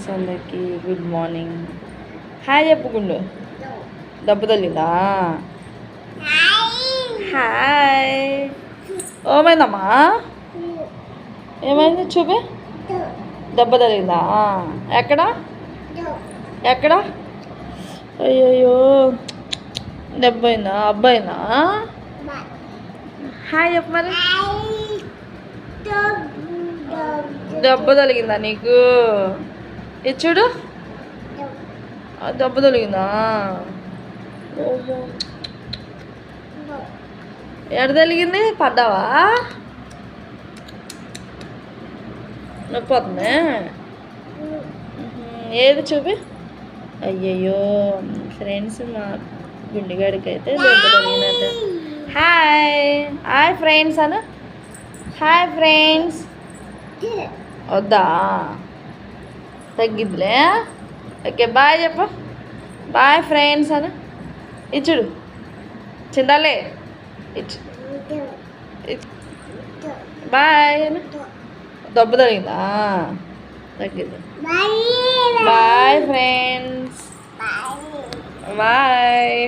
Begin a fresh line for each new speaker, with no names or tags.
Friends అందరికి good morning. Hi చెప్పుకుండు. దెబ్బ తగిలిందా? హాయ్. ఏమైందమ్మా? ఏమైంది చూపి. దెబ్బ తగిలిందా? ఎక్కడ ఎక్కడ? అయ్యయ్యో దెబ్బ అయిందా? అబ్బాయిందా? హాయ్ చెప్పు మరి. దెబ్బ తగిలిందా నీకు? ఇది చూడు, దెబ్బ తగిలిందా? ఓహో, ఎడ తగిలింది? పడ్డావా? నొప్పి వస్తుంది. ఏది చూపి. అయ్యయ్యో ఫ్రెండ్స్, మా గుండెగాడికి అయితే దెబ్బ తగిలినట్టు. హాయ్ హాయ్ ఫ్రెండ్స్ అను. Hi friends. వద్దా? తగ్గిద్దిలే. ఓకే బాయ్ చెప్పు. బాయ్ ఫ్రెండ్స్ అను. ఇచ్చుడు చిందాలే. ఇచ్చు బాయ్ అను. దెబ్బ తగిలిందా? తగ్గింది. Bye friends. బాయ్.